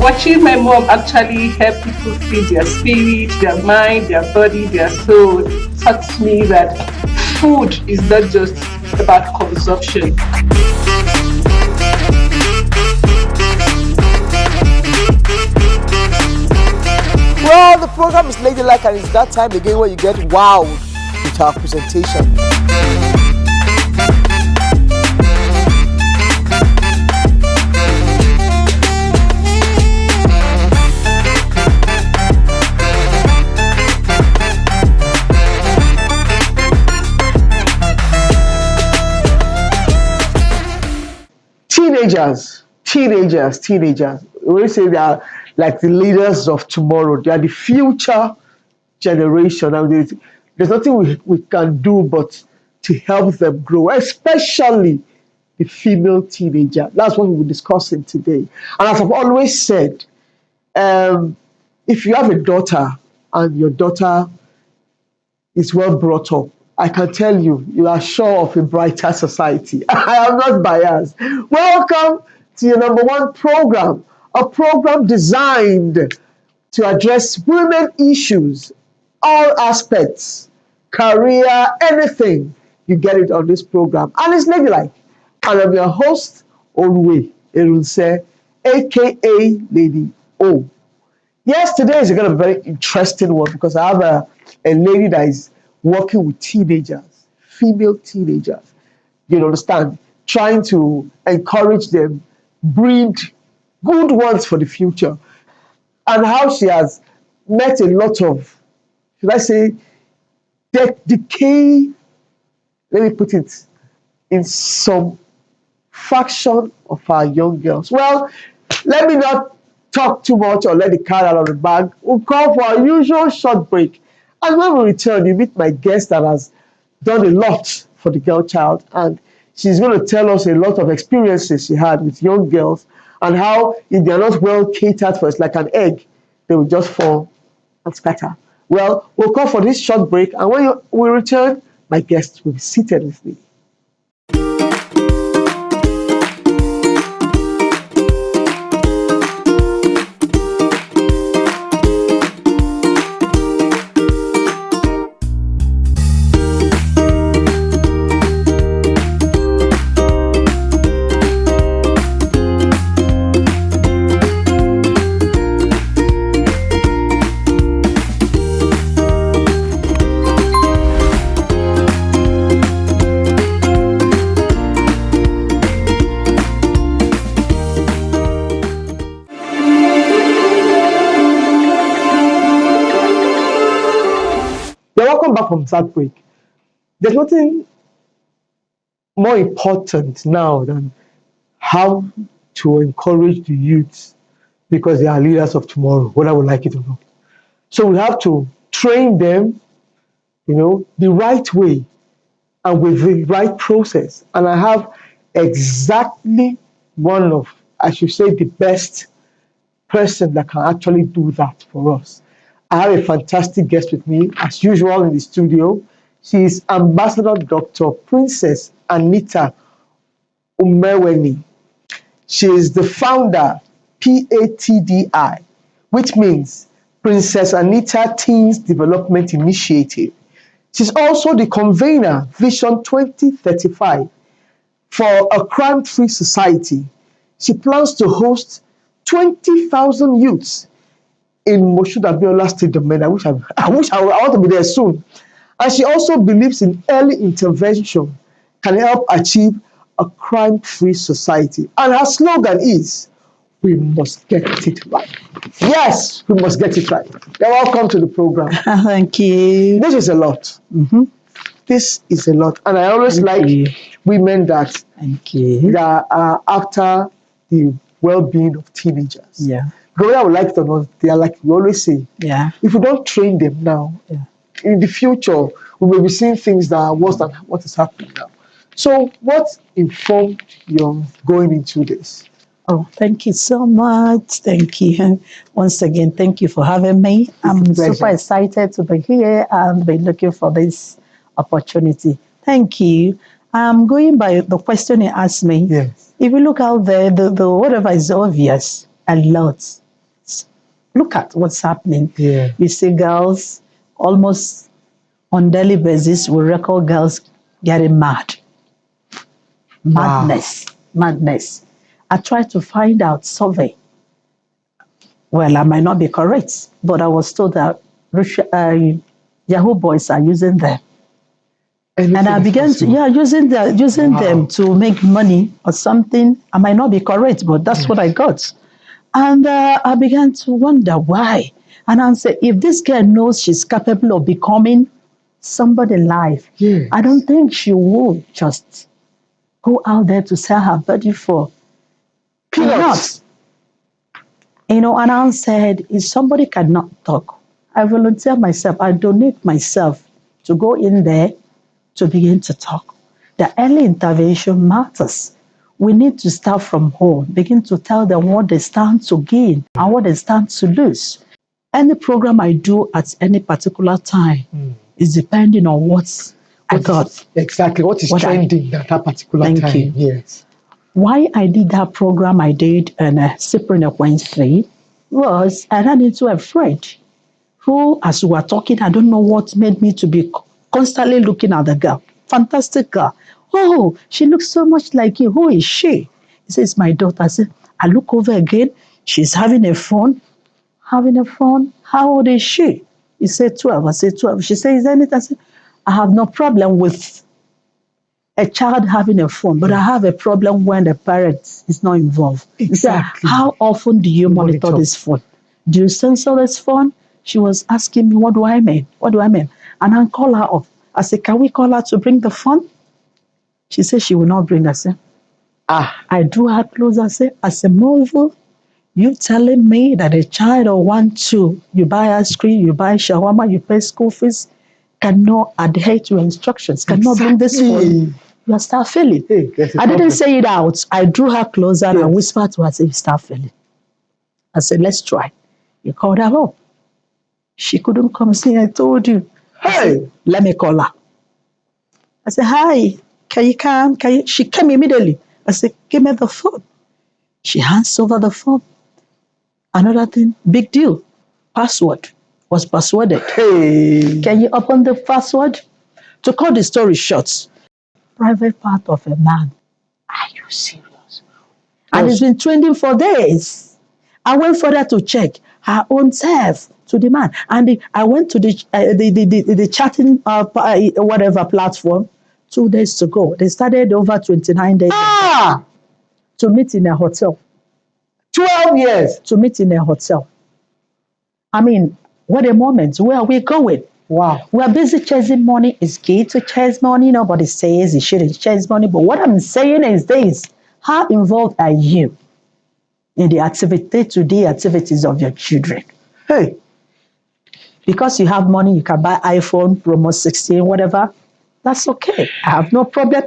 Watching my mom actually help people feed their spirit, their mind, their body, their soul taught me that food is not just about consumption. Well, the program is ladylike, and it's that time again where you get wowed with our presentation. Teenagers. We always say they are like the leaders of tomorrow. They are the future generation. And there's nothing we can do but to help them grow, especially the female teenager. That's what we'll be discussing today. And as I've always said, if you have a daughter and your daughter is well brought up, I can tell you, you are sure of a brighter society. I am not biased. Welcome to your number one program, a program designed to address women issues, all aspects, career, anything. You get it on this program. And it's ladylike. And I'm your host, Olwe Erunse, aka Lady O. Yes, today is going to be a very interesting one because I have a lady that is working with teenagers, female teenagers, you understand, trying to encourage them, breed good ones for the future, and how she has met a lot of, should I say, decay, let me put it, in some fraction of our young girls. Well, let me not talk too much or let the cat out of the bag. We'll call for our usual short break. And when we return, you meet my guest that has done a lot for the girl child, and she's going to tell us a lot of experiences she had with young girls and how if they're not well catered for, it's like an egg, they will just fall and scatter. Well, we'll call for this short break, and when we return, my guest will be seated with me. Back from that break. There's nothing more important now than how to encourage the youth because they are leaders of tomorrow, whether we like it or not. So we have to train them, the right way and with the right process. And I have exactly one of, I should say, the best person that can actually do that for us. I have a fantastic guest with me, as usual, in the studio. She is Ambassador Dr. Princess Anita Umeweni. She is the founder, PATDI, which means Princess Anita Teens Development Initiative. She's also the convener, Vision 2035, for a crime-free society. She plans to host 20,000 youths in Moshood Abiola State Domain. I want to be there soon. And she also believes in early intervention can help achieve a crime-free society. And her slogan is, we must get it right. Yes, we must get it right. You're welcome to the program. Thank you. This is a lot. Mm-hmm. This is a lot. And I always women that, that are after the well-being of teenagers. Yeah. Because I would like to know, they are like we always say, if we don't train them now, in the future, we will be seeing things that are worse than what is happening now. So what informed your going into this? Oh, thank you so much. Thank you. Once again, thank you for having me. It's a I'm pleasure. super excited to be here and be looking for this opportunity. Thank you. I'm going by the question you asked me. Yes. If you look out there, the whatever is obvious, a lot. Look at what's happening. Yeah. You see girls almost on daily basis, we record girls getting mad. Madness. Madness. I tried to find out survey. Well, I might not be correct, but I was told that Yahoo boys are using them. Anything And I is began to, possible. using Wow. them to make money or something. I might not be correct, but that's what I got. And I began to wonder why. And I said, if this girl knows she's capable of becoming somebody in life, Yes. I don't think she would just go out there to sell her body for Peanuts. peanuts. You know, and I said, if somebody cannot talk, I volunteer myself, I donate myself to go in there to begin to talk. The early intervention matters. We need to start from home, begin to tell them what they stand to gain and what they stand to lose. Any program I do at any particular time is depending on what I got. Exactly. What is trending at that particular Thank time? you. Yes. Why I did that program I did on Cyprian Wednesday was I ran into a friend who, as we were talking, I don't know what made me to be constantly looking at the girl. Fantastic girl. Oh, she looks so much like you. Who is she? He says, my daughter. I said, I look over again. She's having a phone. Having a phone? How old is she? He said 12. I said 12. She said, is there anything? I said, I have no problem with a child having a phone, but I have a problem when the parent is not involved. Exactly. He said, how often do you monitor this phone? Do you censor this phone? She was asking me, what do I mean? What do I mean? And I call her up. I said, can we call her to bring the phone? She said she will not bring. I said, I drew her closer. I said, Movo, you telling me that a child or one, two, you buy ice cream, you buy shawarma, you pay school fees, cannot adhere to your instructions, cannot bring this phone, you start failing. I didn't say it out. I drew her closer and I whispered to her, I said, you start failing. I said, let's try. You called her up. She couldn't come see. I told you. I said, let me call her. I said, hi, can you come? Can you? She came immediately. I said, give me the phone. She hands over the phone. Another thing, big deal. Password was passworded. Hey. Can you open the password? To cut the story short, private part of a man. Are you serious? And it's been trending for days. I went further to check her own self to the man. And I went to the chatting, whatever platform, 2 days to go. They started over 29 days to meet in a hotel. 12 years. To meet in a hotel. I mean, what a moment. Where are we going? Wow. We're busy chasing money. It's key to chase money. Nobody says you shouldn't chase money. But what I'm saying is this. How involved are you in the day-to-day activities of your children? Hey. Because you have money, you can buy iPhone, Promo 16, whatever. That's okay. I have no problem.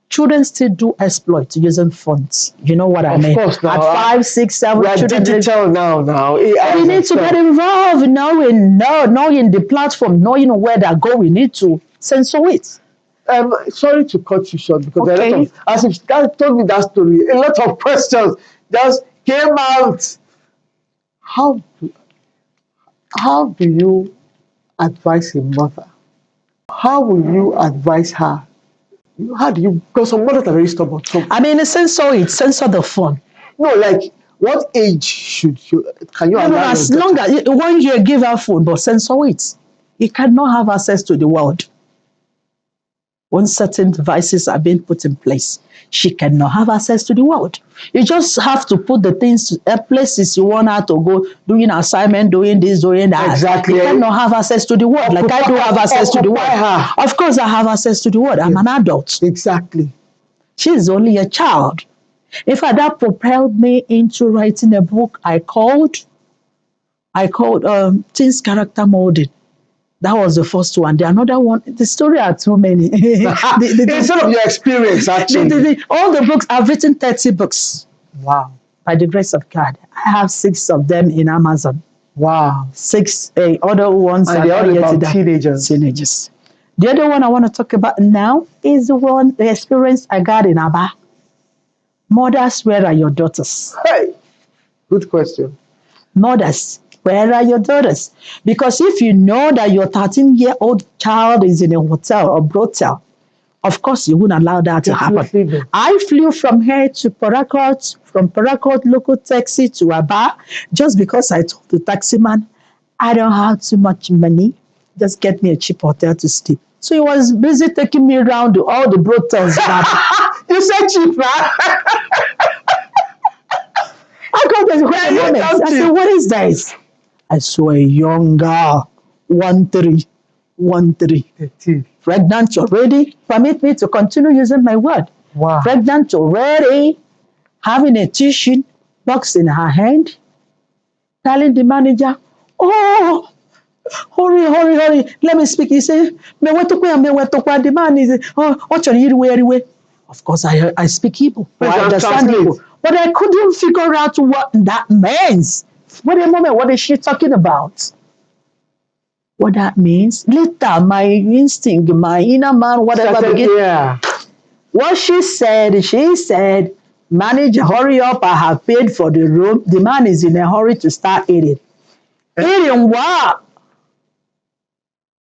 Children still do exploit using phones. You know what I mean? Of course, now. At 5, 6, 7, we are children. Digital now. We need to get involved, knowing the platform, knowing where they're going. We need to censor it. Sorry to cut you short because a lot of, as if that told me that story, a lot of questions just came out. How do you advise a mother? How will you advise her? How do you? Because some mothers are very stubborn. I mean, censor the phone. No, like what age should you? Can you? No, as long as 1 year, give her phone, but censor it. You cannot have access to the world. When certain devices are being put in place, she cannot have access to the world. You just have to put the things places you want her to go, doing assignment, doing this, doing that. Exactly. You cannot have access to the world. Like I do have access to the world. Of course, I have access to the world. I'm an adult. Exactly. She's only a child. In fact, that propelled me into writing a book I called Teens Character Molding. That was the first one. The another one, the story are too many. Instead of your experience, actually. All the books, I've written 30 books. Wow. By the grace of God. I have 6 of them in Amazon. Wow. 6 other ones and are all about teenagers. Teenagers. The other one I want to talk about now is the experience I got in Aba. Mothers, where are your daughters? Hey, good question. Mothers, where are your daughters? Because if you know that your 13-year-old child is in a hotel or brothel, of course you wouldn't allow that to happen. I flew from here to Paracourt, from Paracourt local taxi to Aba, just because I told the taxi man, I don't have too much money, just get me a cheap hotel to sleep. So he was busy taking me around to all the brothels. You said cheap, man. I got this moment. I said, what is this? I saw a young girl, 13, pregnant already. Permit me to continue using my word. Wow. Pregnant already, having a tissue box in her hand, telling the manager, oh, hurry, let me speak. He said, the man is, oh, of course, I speak Igbo. I understand Igbo. But I couldn't figure out what that means. Wait a moment, what is she talking about? What that means? Later, my instinct, my inner man, whatever. What she said, manager, hurry up, I have paid for the room. The man is in a hurry to start eating. Eating what?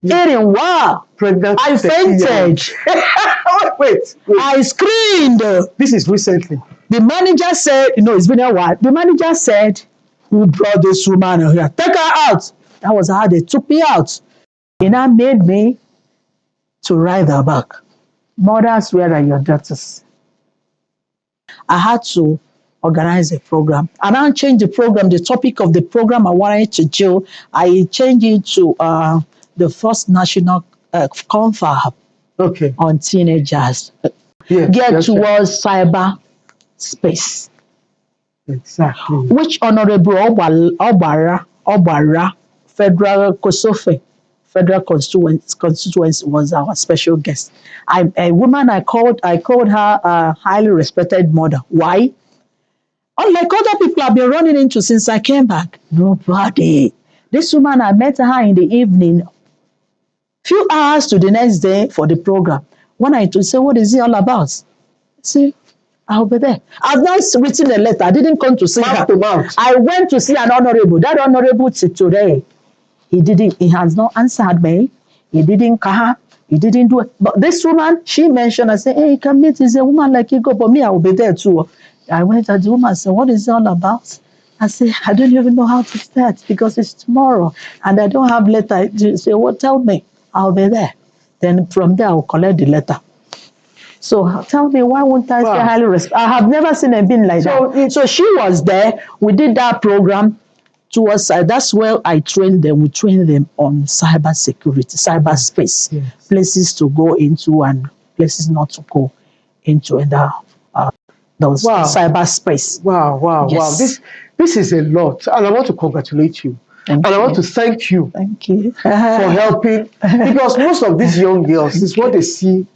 Eating what? Pregnant. I fainted. Wait. I screamed. This is recently. The manager said, it's been a while. The manager said, who brought this woman here? Take her out. That was how they took me out. They now made me to ride her back. Mothers, where are your daughters? I had to organize a program. And I changed the program, the topic of the program I wanted to do. I changed it to the first national confab on teenagers. Get towards cyber space. Exactly. Which Honorable Obara Federal Kosofe, Federal Constituency was our special guest. A woman I called her a highly respected mother. Why? Unlike other people I've been running into since I came back, nobody. This woman, I met her in the evening, few hours to the next day for the program. When I say, what is it all about? See, I'll be there. I've not written a letter. I didn't come to see her. I went to see an honorable. That honorable today, he has not answered me. He didn't come. He didn't do it. But this woman, she mentioned, I said, hey, you can meet. Is a woman like you go, but me, I will be there too. I went to the woman and said, what is it all about? I said, I don't even know how to start because it's tomorrow and I don't have letter. She said, well, tell me. I'll be there. Then from there, I'll collect the letter. So tell me, why won't I say highly respect? I have never seen a being like that. So she was there. We did that program towards, that's where I trained them. We trained them on cyber security, cyber space, places to go into and places not to go into in those cyber space. Wow. This is a lot. And I want to congratulate you. Thank I you. want to thank you. Thank you. For helping. Because most of these young girls, is what they see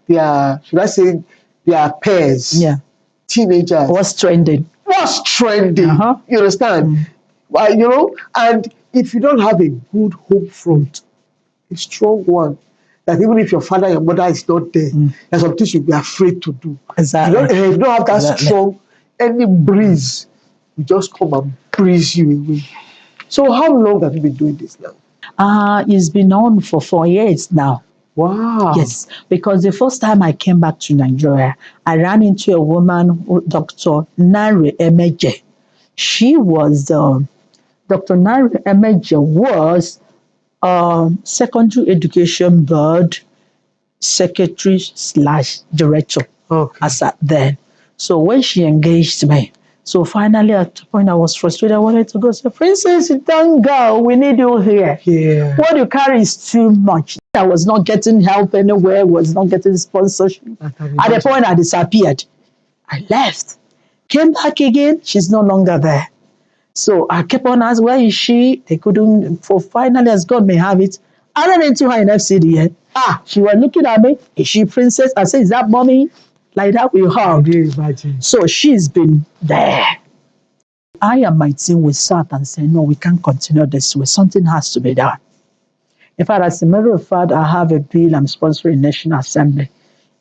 their, should I say, their peers, teenagers. What's trending? You understand? And if you don't have a good home front, a strong one, that even if your father, your mother is not there, there's some things you'll be afraid to do. Exactly. You don't have that strong, any breeze, you just come and breeze you away. So how long have you been doing this now? It's been on for 4 years now. Wow. Yes, because the first time I came back to Nigeria, I ran into a woman, Dr. Nari Emeje. She was, Dr. Nari Emeje was Secondary Education Board Secretary/Director as at then. So when she engaged me, so finally at the point I was frustrated, I wanted to go say, Princess, you don't go, we need you here. Yeah. What you carry is too much. I was not getting help anywhere, was not getting sponsorship. At the point I disappeared. I left. Came back again, she's no longer there. So I kept on asking, where is she? They couldn't, for finally, as God may have it, I ran into her in FCD. She was looking at me. Is she princess? I said, is that mommy? Like that, we hugged. Can you imagine? So she's been there. I and my team, we sat and said, no, we can't continue this way. Something has to be done. In fact, as a matter of fact, I have a bill I'm sponsoring National Assembly.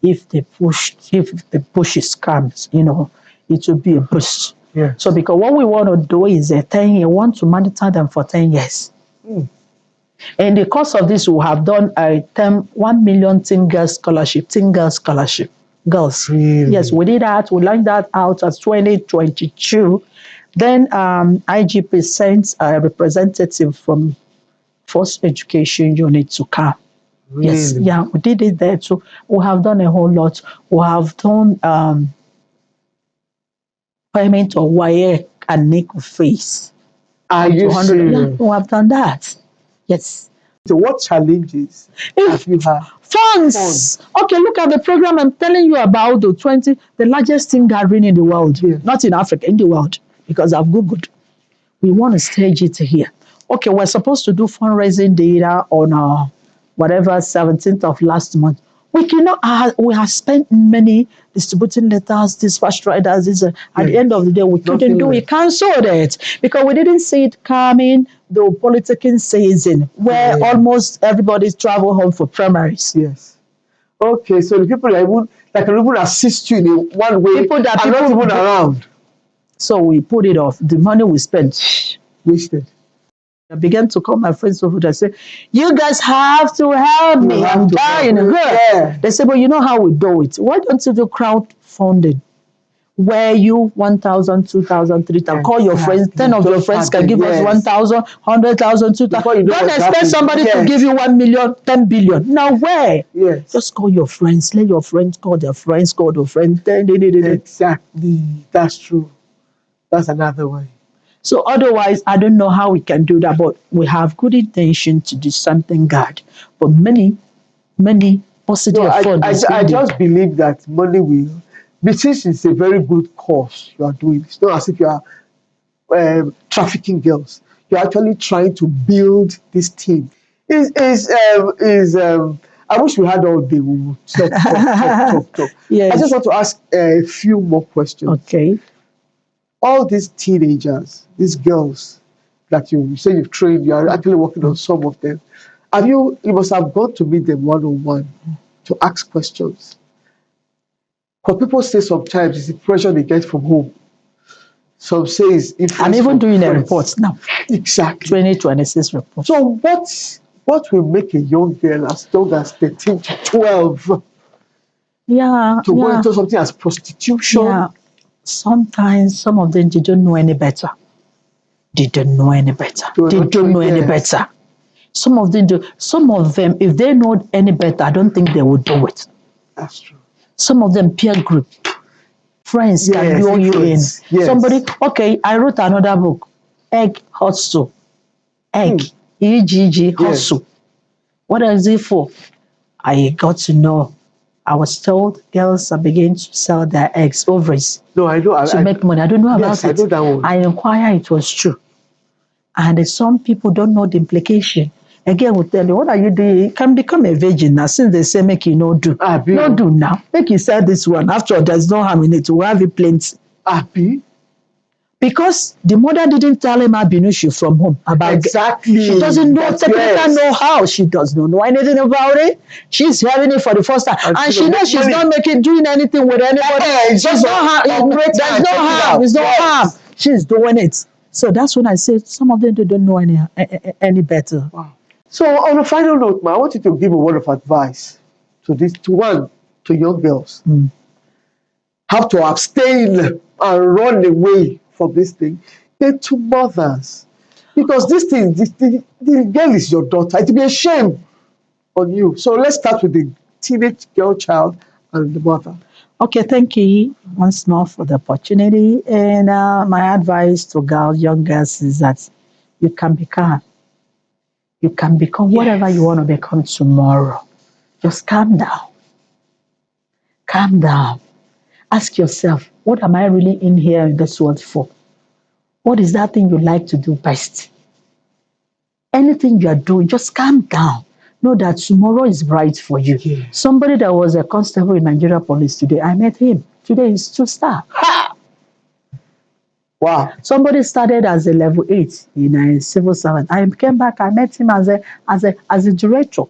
If the push is comes, it will be a boost. Yeah. So because what we want to do is a 10-year, we want to monitor them for 10 years. In the course of this, we have done a 1 million teen girls scholarship. Girls. Really? Yes, we did that. We lined that out as 2022. Then IGP sent a representative from First Education Unit to come. Really? Yes, yeah, we did it there too. We have done a whole lot. We have done payment of wire and nickel fees. Are you serious? Yeah, we have done that. Yes. So what challenges have you had? Funds. Okay, look at the program I'm telling you about, the largest team gathering in the world. Yeah. Not in Africa, in the world, because I've Googled. We want to stage it here. Okay, we're supposed to do fundraising data on whatever 17th of last month. We cannot. We have spent money distributing letters, dispatch riders. At the end of the day, we couldn't do. We cancelled it because we didn't see it coming. The politicking season where almost everybody's travel home for primaries. Yes. Okay, so the people that can even assist you in one way People that are not even around. So we put it off. The money we spent Wasted. I began to call my friends over there and say, you guys have to help me. I'm dying. Yeah. They say, but you know how we do it. Why don't you do crowdfunding? Where you 1,000, 2,000, 3,000. Call your friends. 10 of your friends can give us 1,000, 100,000, 2,000. Don't expect somebody to give you 1 million, 10 billion. Now where? Yes. Just call your friends. Let your friends call their friends, call their friends. Exactly. That's true. That's another way. So otherwise, I don't know how we can do that, but we have good intention to do something good. But many positive funds. I just believe that money will, since it's a very good cause you are doing. It's not as if you are trafficking girls. You're actually trying to build this team. I wish we had all day. We would talk. Yes. I just want to ask a few more questions. Okay. All these teenagers, these girls that you say you've trained, you are actually working on some of them. You must have gone to meet them one-on-one to ask questions. Because people say sometimes it's the pressure they get from home. Some say it's influence. I'm even doing a report now. Exactly. 2026 report. So what will make a young girl as young as 13 to 12 to go into something as prostitution? Yeah. Sometimes some of them, they don't know any better. They don't know any better. Some of them do. Some of them, if they know any better, I don't think they would do it. That's true. Some of them peer group. Friends can lure you in. Yes. Somebody, okay, I wrote another book, Egg Hustle. Egg, E-G-G, hustle. What is it for? I got to know. I was told girls are beginning to sell their eggs, ovaries. No, I know. To make money. I don't know about it. I know that one. I inquired, it was true. And some people don't know the implication. Again, we'll tell you, what are you doing? You can become a virgin now, since they say make you no do. No do now. Make you sell this one. After all, there's no harm in it. We'll have it plenty. Because the mother didn't tell him Abinushi from home about exactly. She doesn't know technical know-how. She does not know anything about it. She's hearing it for the first time. And she knows she's not doing anything with anybody. There's no harm. There's no harm. She's doing it. So that's when I say some of them don't know any better. Wow. So on a final note, ma, I want you to give a word of advice to young girls. How to abstain and run away from this thing. Then to mothers. Because this thing, the girl is your daughter. It will be a shame on you. So let's start with the teenage child and the mother. Okay, thank you once more for the opportunity. And my advice to young girls is that you can become whatever you want to become tomorrow. Just calm down. Calm down. Ask yourself, what am I really in here in this world for? What is that thing you like to do best? Anything you are doing, just calm down. know that tomorrow is bright for you. Yes. Somebody that was a constable in Nigeria police today, I met him. Today he's 2-star. Wow. Somebody started as a level 8 in a civil servant. I came back, I met him as a director.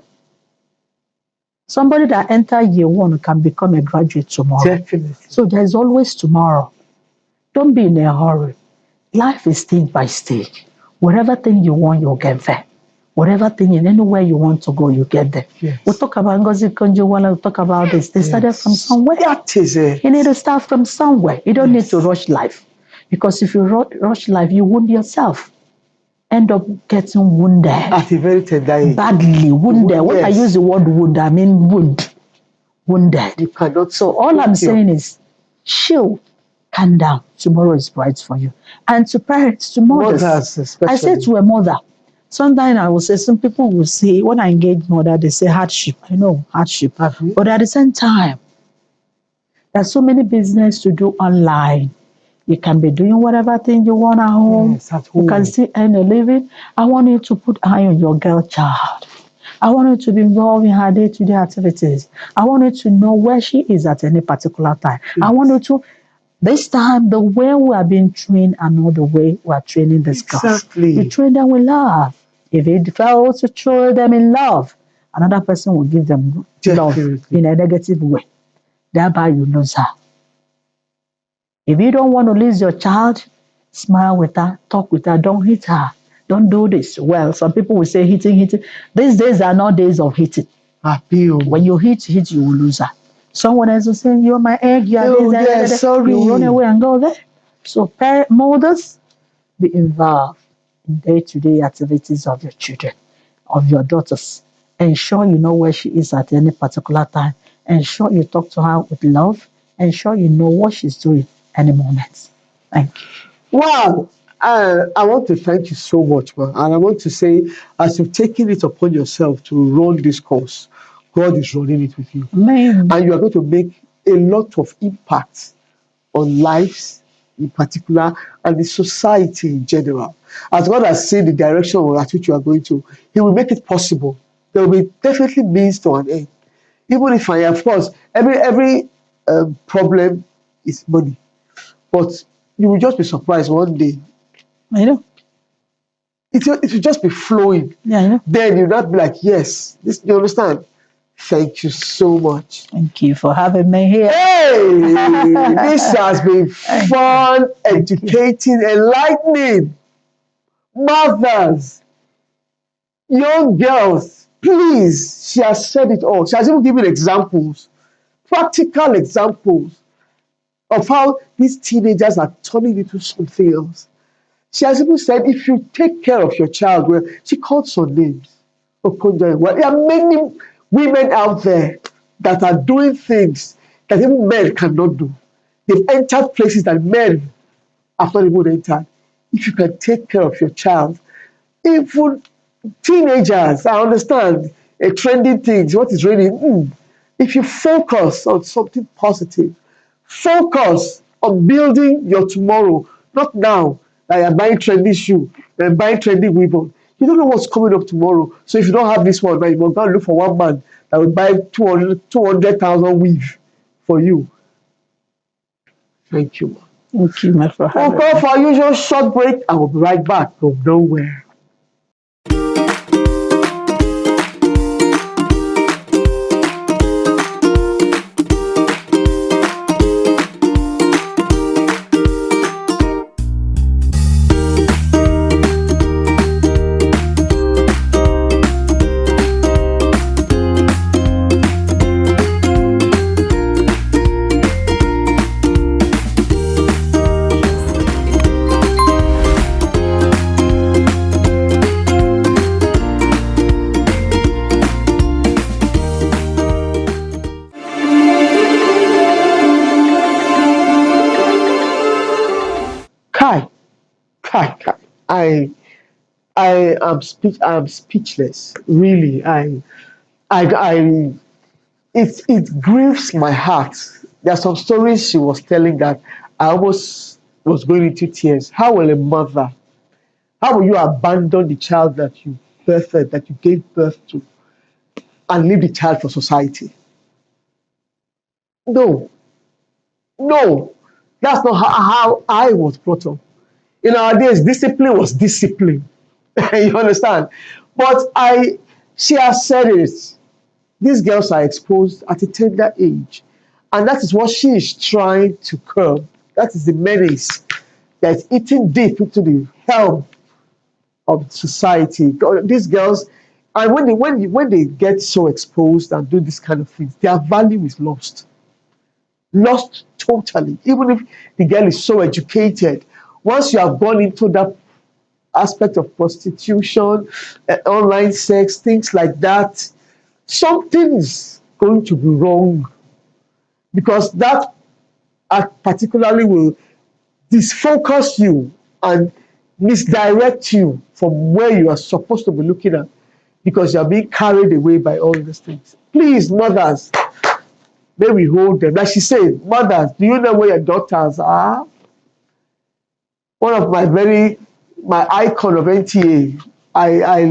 Somebody that entered year 1 can become a graduate tomorrow. Definitely. So there's always tomorrow. Don't be in a hurry. Life is stage by stage. Whatever thing you want, you'll get there. Whatever thing in anywhere you want to go, you get there. Yes. We talk about Ngozi Konjo-Iweala, we talk about this. They started from somewhere. That is it. You need to start from somewhere. You don't need to rush life. Because if you rush life, you wound yourself. End up getting wounded. At a very tender age. Badly wounded. When I use the word wound, I mean wound. Wounded. You cannot. So all I'm saying is, chill, calm down. Tomorrow is bright for you. And to parents, to mothers, especially. I say to a mother, sometimes I will say, some people will say, when I engage mother, they say hardship. I know, hardship. But at the same time, there's so many business to do online. You can be doing whatever thing you want at home. Yes, at home. You can still earn a living. I want you to put eye on your girl child. I want you to be involved in her day-to-day activities. I want you to know where she is at any particular time. Yes. I want you to, this time, the way we are being trained and not the way we are training this girl. Exactly. You train them with love. If you fail to train them in love, another person will give them love in a negative way. Thereby you lose her. If you don't want to lose your child, smile with her, talk with her, don't hit her. Don't do this. Well, some people will say hitting. These days are not days of hitting. When you hit, you will lose her. Someone else will say, you're my egg, you are this, sorry. You run away and go there. So parent mothers, be involved in day-to-day activities of your children, of your daughters. Ensure you know where she is at any particular time. Ensure you talk to her with love. Ensure you know what she's doing any moment. Thank you. Wow. I want to thank you so much, man. And I want to say, as you've taken it upon yourself to run this course, God is running it with you. Amen. And you are going to make a lot of impact on lives in particular and the society in general. As God has seen the direction at which you are going to, He will make it possible. There will be definitely means to an end. Even if of course, every problem is money. But you will just be surprised one day. I know. It will just be flowing. Yeah, I know. Then you'll not be like, yes, this, you understand? Thank you so much. Thank you for having me here. Hey, this has been fun, educating, enlightening. Mothers, young girls, please, she has said it all. She has even given examples, practical examples of how these teenagers are turning into something else. She has even said, if you take care of your child well, she called some names. Well, there are many women out there that are doing things that even men cannot do. They've entered places that men have not even entered. If you can take care of your child, even teenagers, I understand, trending things, what is trending? If you focus on something positive, focus on building your tomorrow, not now that you're buying trendy shoe, you're buying trendy weapon. You don't know what's coming up tomorrow. So if you don't have this one, now you must go and look for one man that will buy 200,000 weave for you. Thank you. Thank you, my friend. We'll go for our usual short break and we'll be right back from nowhere. I am speechless. Really, it grieves my heart. There are some stories she was telling that I almost was going into tears. How will a mother, how will you abandon the child that you birthed, that you gave birth to? and leave the child for society. No, no, that's not how I was brought up. In our days, discipline was discipline. You understand? But she has said it. These girls are exposed at a tender age, and that is what she is trying to curb. That is the menace that is eating deep into the health of society. These girls, and when they get so exposed and do this kind of things, their value is lost totally. Even if the girl is so educated, once you have gone into that aspect of prostitution, online sex, things like that, something is going to be wrong, because that particularly will disfocus you and misdirect you from where you are supposed to be looking at, because you are being carried away by all these things. Please, mothers, may we hold them. Like she said, mothers, do you know where your daughters are? One of my icon of NTA, I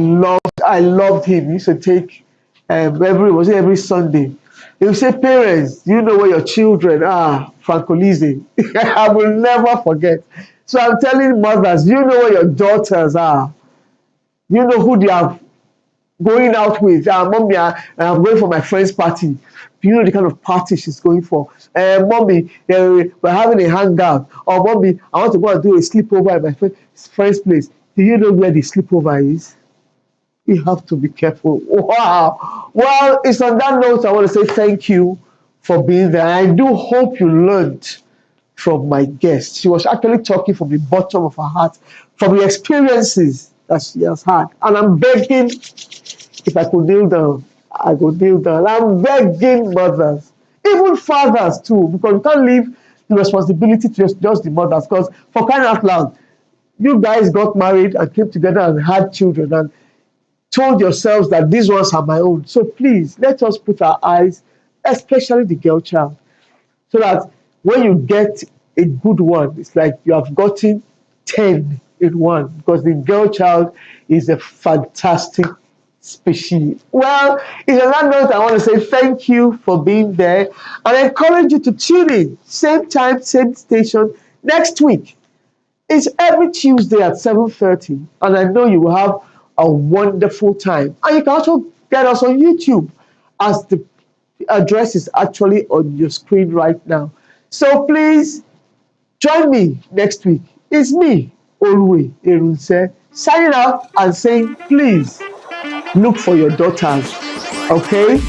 loved him. He used to take every Sunday. He would say, parents, do you know where your children are? Franco Lise. I will never forget. So I'm telling mothers, do you know where your daughters are? Do you know who they are going out with? Mommy, I'm going for my friend's party. Do you know the kind of party she's going for? Mommy, we're having a hangout. Or mommy, I want to go and do a sleepover at my friend's place. Do you know where the sleepover is? We have to be careful. Wow. Well, it's on that note I want to say thank you for being there. I do hope you learned from my guest. She was actually talking from the bottom of her heart, from the experiences that she has had. And I'm begging, if I could kneel down, I could kneel down. I'm begging mothers, even fathers too, because we can't leave the responsibility to just the mothers. Because for crying out loud, you guys got married and came together and had children and told yourselves that these ones are my own. So please, let us put our eyes, especially the girl child, so that when you get a good one, it's like you have gotten 10 in one, because the girl child is a fantastic species. Well, in that note, I want to say thank you for being there, and I encourage you to tune in, same time, same station, next week. It's every Tuesday at 7:30, and I know you will have a wonderful time. And you can also get us on YouTube, as the address is actually on your screen right now. So please join me next week. It's me, Olwe Erunse, signing out and saying, please look for your daughters. Okay?